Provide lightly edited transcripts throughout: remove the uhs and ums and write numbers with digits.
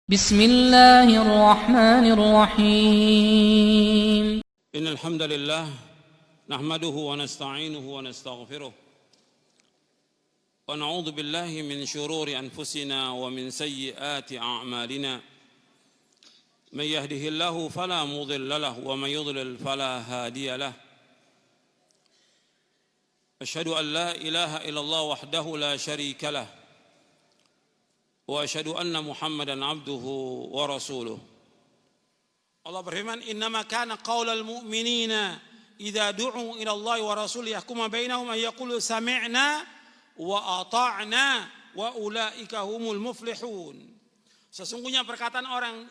بسم الله الرحمن الرحيم إن الحمد لله نحمده ونستعينه ونستغفره ونعوذ بالله من شرور أنفسنا ومن سيئات أعمالنا من يهده الله فلا مضل له ومن يضلل فلا هادي له أشهد أن لا إله إلا الله وحده لا شريك له وأشهد أن محمدا عبده ورسوله. Allah berfirman, "Innama kana qaulal mu'minina idza du'u ila Allah wa rasulih yahkuma bainahum ay yaqulu sami'na wa ata'na wa ulaika humul muflihun." Sesungguhnya perkataan orang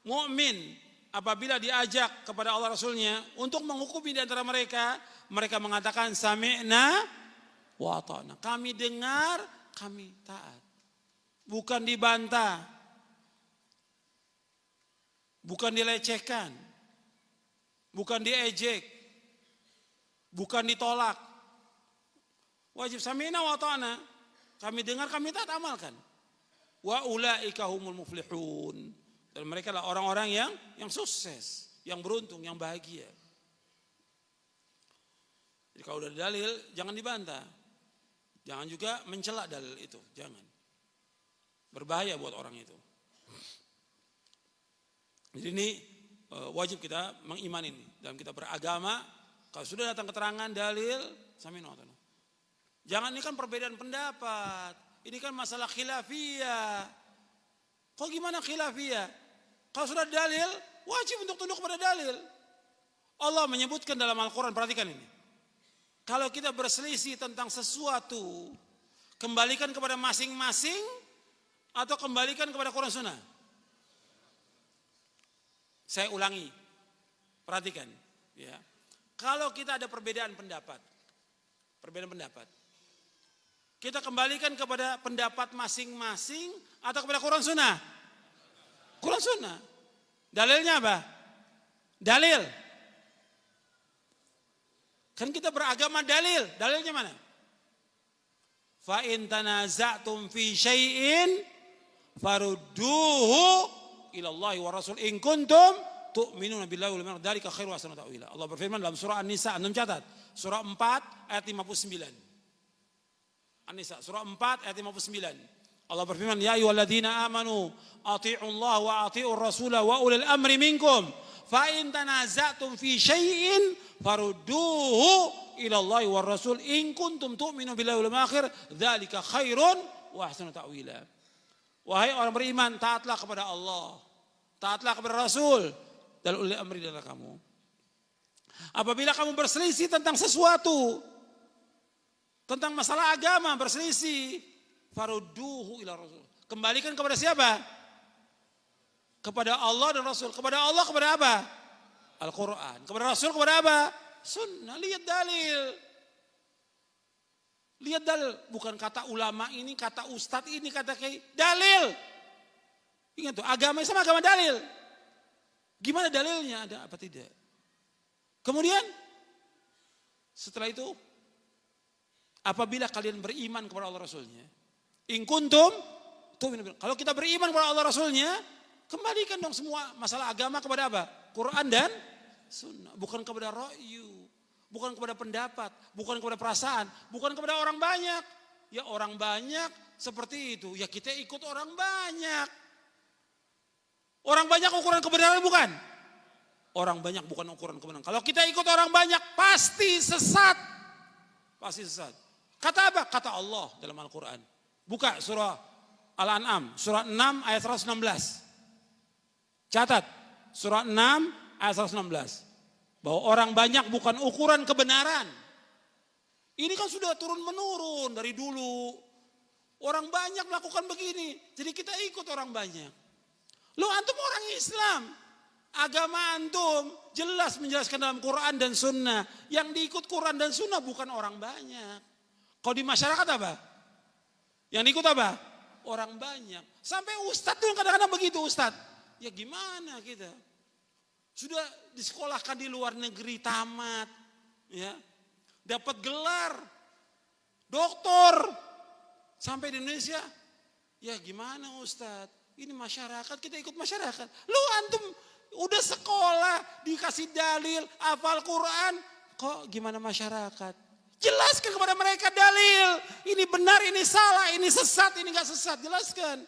mukmin apabila diajak kepada Allah Rasulnya untuk menghukumi di antara mereka, mereka mengatakan sami'na wa ata'na. Kami dengar, kami taat. Bukan dibantah, bukan dilecehkan, bukan diejek, bukan ditolak. Wajib sami'na wa ta'na. Kami dengar, kami taat, amalkan. Wa ulaika humul muflihun. Dan mereka lah orang-orang yang sukses, yang beruntung, yang bahagia. Jadi kalau udah dalil, jangan dibantah. Jangan juga mencela dalil itu, jangan. Berbahaya buat orang itu. Jadi ini wajib kita mengimani ini. Dalam kita beragama, kalau sudah datang keterangan dalil, sami'na wa ta'na. Jangan, ini kan perbedaan pendapat. Ini kan masalah khilafiyah. Kok gimana khilafiyah? Kalau sudah dalil, wajib untuk tunduk kepada dalil. Allah menyebutkan dalam Al-Quran, perhatikan ini. Kalau kita berselisih tentang sesuatu, kembalikan kepada masing-masing atau kembalikan kepada Quran Sunnah. Saya ulangi, perhatikan. Ya. Kalau kita ada perbedaan pendapat, kita kembalikan kepada pendapat masing-masing atau kepada Quran Sunnah? Quran Sunnah. Dalilnya apa? Dalil. Kan kita beragama dalil. Dalilnya mana? Fa in tanaza'tum fi syai'in farudduhu ila Allah wa Rasul in kuntum tu'minuna billahi wal yawmil akhir, dzalika khairu wa ahsanu ta'wila. Allah berfirman dalam surah An-Nisa, antum catat, surah 4 ayat 59. An-Nisa surah 4 ayat 59. Allah berfirman, ya ayyuhalladzina amanu athi'ullaha wa athi'ur rasula wa ulil amri minkum fa in tanaza'tum fi syai'in farudduhu ila Allah wa Rasul in kuntum tu'minuna billahi wal yawmil akhir, dzalika khairun wa ahsanu ta'wila. Wahai orang beriman, taatlah kepada Allah, taatlah kepada Rasul dan ulil amri dari kamu. Apabila kamu berselisih tentang sesuatu, tentang masalah agama berselisih, farudduhu ila Rasul. Kembalikan kepada siapa? Kepada Allah dan Rasul. Kepada Allah kepada apa? Al-Quran. Kepada Rasul kepada apa? Sunnah. Lihat dalil. Lihat dalil, bukan kata ulama ini, kata ustadz ini, kata kiai, dalil. Ingat tuh, agama sama agama dalil. Gimana dalilnya, ada apa tidak? Kemudian setelah itu, apabila kalian beriman kepada Allah Rasulnya, in kuntum, kalau kita beriman kepada Allah Rasulnya, kembalikan dong semua masalah agama kepada apa? Quran dan Sunnah, bukan kepada ra'yu. Bukan kepada pendapat, bukan kepada perasaan, bukan kepada orang banyak. Ya orang banyak seperti itu, ya kita ikut orang banyak. Orang banyak ukuran kebenaran bukan? Orang banyak bukan ukuran kebenaran. Kalau kita ikut orang banyak pasti sesat. Pasti sesat. Kata apa? Kata Allah dalam Al-Quran. Buka surah Al-An'am, surah 6 ayat 116. Catat, surah 6 ayat 116. Bahwa orang banyak bukan ukuran kebenaran. Ini kan sudah turun menurun dari dulu. Orang banyak melakukan begini, jadi kita ikut orang banyak. Loh, antum orang Islam, agama antum jelas menjelaskan dalam Quran dan Sunnah. Yang diikut Quran dan Sunnah bukan orang banyak. Kalau di masyarakat apa? Yang diikut apa? Orang banyak. Sampai ustadz tuh kadang-kadang begitu ustadz. Ya gimana kita? Sudah disekolahkan di luar negeri tamat, ya, dapat gelar doktor, sampai di Indonesia, ya gimana Ustadz? Ini masyarakat, kita ikut masyarakat. Lu antum udah sekolah, dikasih dalil, hafal Quran, kok gimana masyarakat? Jelaskan kepada mereka dalil. Ini benar, ini salah, ini sesat, ini gak sesat. Jelaskan.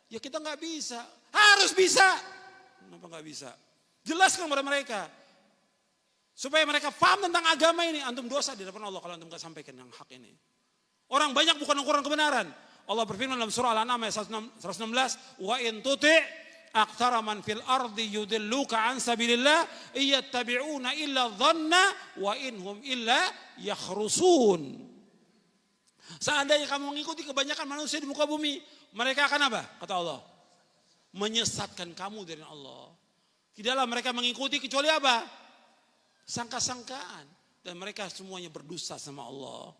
Ya kita gak bisa. Harus bisa. Kenapa gak bisa? Jelaskan kepada mereka. Supaya mereka paham tentang agama ini. Antum dosa di depan Allah kalau antum gak sampaikan yang hak ini. Orang banyak bukan ukuran kebenaran. Allah berfirman dalam surah Al-An'am ayat 116. Wa in tuti' aktsara man fil ardi yudilluka an sabilillah iyattabi'una illa dhanna wa inhum illa yakhrusun. Seandainya kamu mengikuti kebanyakan manusia di muka bumi, mereka akan apa? Kata Allah. Menyesatkan kamu dari Allah. Tidaklah mereka mengikuti kecuali apa? Sangka-sangkaan. Dan mereka semuanya berdosa sama Allah.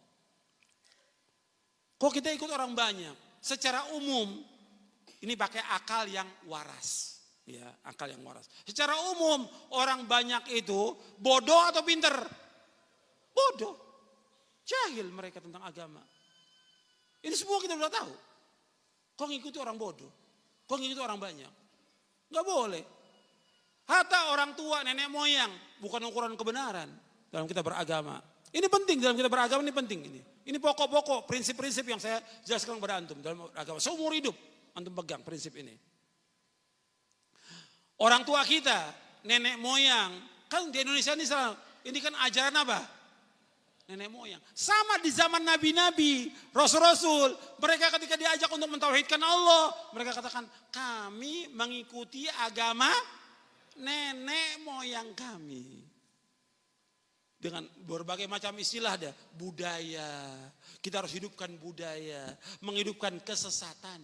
Kok kita ikut orang banyak? Secara umum, ini pakai akal yang waras. Ya, akal yang waras. Secara umum, orang banyak itu bodoh atau pinter? Bodoh. Jahil mereka tentang agama. Ini semua kita udah tahu. Kok ngikuti orang bodoh? Kok ngikuti orang banyak? Gak boleh. Hatta orang tua, nenek moyang, bukan ukuran kebenaran dalam kita beragama. Ini penting dalam kita beragama, ini penting ini. Ini pokok-pokok prinsip-prinsip yang saya jelaskan kepada antum dalam agama. Seumur hidup antum pegang prinsip ini. Orang tua kita, nenek moyang, kan di Indonesia ini kan ajaran apa? Nenek moyang. Sama di zaman nabi-nabi, rasul-rasul, mereka ketika diajak untuk mentauhidkan Allah, mereka katakan kami mengikuti agama nenek moyang kami. Dengan berbagai macam istilah ada. Budaya. Kita harus hidupkan budaya. Menghidupkan kesesatan.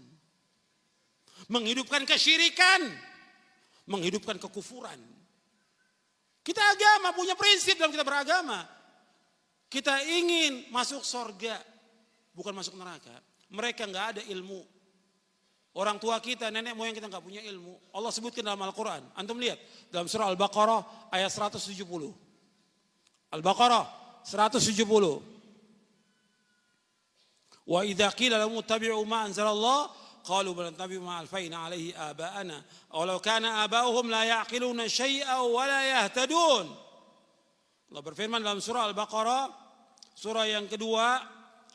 Menghidupkan kesyirikan. Menghidupkan kekufuran. Kita agama punya prinsip dalam kita beragama. Kita ingin masuk surga. Bukan masuk neraka. Mereka gak ada ilmu. Orang tua kita, nenek moyang kita gak punya ilmu. Allah sebutkan dalam Al-Quran. Antum lihat. Dalam surah Al-Baqarah ayat 170. Al-Baqarah 170. Wa idza qila lahum ittabi'u ma anzalallah qalu bal nattabi'u ma alfayna 'alaihi aba'ana aw law kana aba'uhum la ya'qiluna syai'an wa la yahtadun. Allah berfirman dalam surah Al-Baqarah surah yang kedua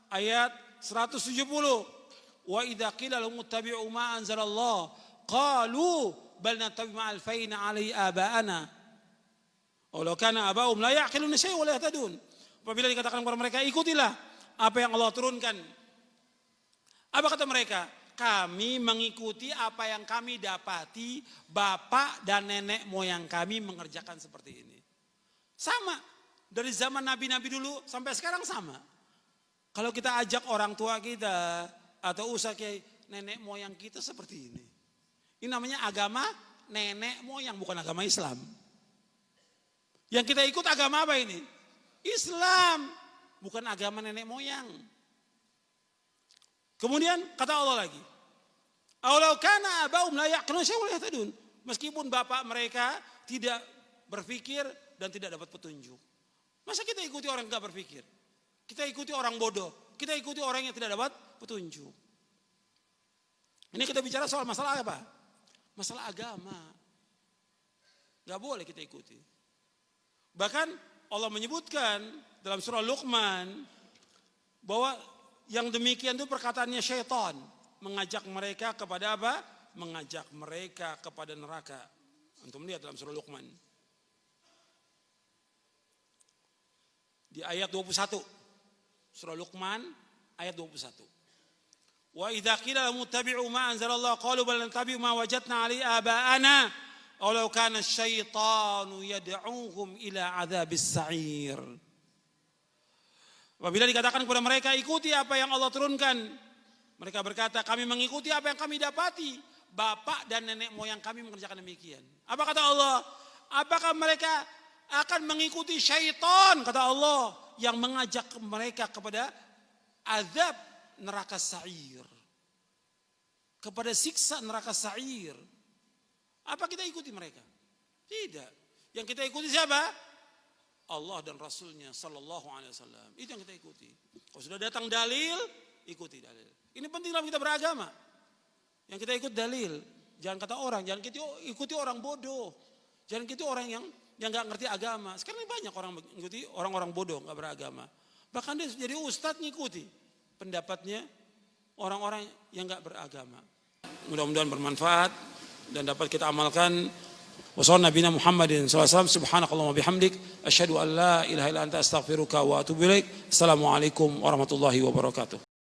ayat 170. Wa idza qila lahum ittabi'u ma anzalallah qalu bal nattabi'u ma alfayna 'alaihi aba'ana. Walau kana abahum la ya'qiluna syai'an wa la yahtadun. Apabila dikatakan kepada mereka ikutilah apa yang Allah turunkan. Apa kata mereka? Kami mengikuti apa yang kami dapati bapak dan nenek moyang kami mengerjakan seperti ini. Sama dari zaman nabi-nabi dulu sampai sekarang sama. Kalau kita ajak orang tua kita atau usahai nenek moyang kita seperti ini. Ini namanya agama nenek moyang bukan agama Islam. Yang kita ikut agama apa ini? Islam. Bukan agama nenek moyang. Kemudian kata Allah lagi. Awalau kana abahum la ya'qiluna syai'an wa la yahtadun. Meskipun bapak mereka tidak berpikir dan tidak dapat petunjuk. Masa kita ikuti orang yang tidak berpikir? Kita ikuti orang bodoh. Kita ikuti orang yang tidak dapat petunjuk. Ini kita bicara soal masalah apa? Masalah agama. Gak boleh kita ikuti. Bahkan Allah menyebutkan dalam surah Luqman bahwa yang demikian itu perkataannya syaitan. Mengajak mereka kepada apa? Mengajak mereka kepada neraka. Antum lihat dalam surah Luqman. Di ayat 21. Surah Luqman ayat 21. Wa idza qila lahum ittabi'u ma anzalallah qalu bal nattabi'u ma wajadna 'alaihi aba'ana. Walau kana syaitanu yad'uhum ila adzabis sa'ir. Apabila dikatakan kepada mereka ikuti apa yang Allah turunkan, mereka berkata kami mengikuti apa yang kami dapati, bapak dan nenek moyang kami mengerjakan demikian. Apa kata Allah? Apakah mereka akan mengikuti syaitan kata Allah yang mengajak mereka kepada azab neraka sa'ir, kepada siksa neraka sa'ir? Apa kita ikuti mereka? Tidak. Yang kita ikuti siapa? Allah dan Rasulnya Sallallahu Alaihi Wasallam. Itu yang kita ikuti. Kalau sudah datang dalil, ikuti dalil. Ini penting dalam kita beragama. Yang kita ikut dalil. Jangan kata orang, jangan ikuti orang bodoh. Jangan ikuti orang yang nggak ngerti agama. Sekarang ini banyak orang mengikuti orang-orang bodoh nggak beragama. Bahkan dia jadi ustadz ngikuti pendapatnya orang-orang yang nggak beragama. Mudah-mudahan bermanfaat dan dapat kita amalkan. Wassallallahu nabiyana Muhammadin SAW. Subhanakallahumma bihamdik. Asyhadu an la ilaha illa anta astaghfiruka wa atubu ilaik. Assalamualaikum warahmatullahi wabarakatuh.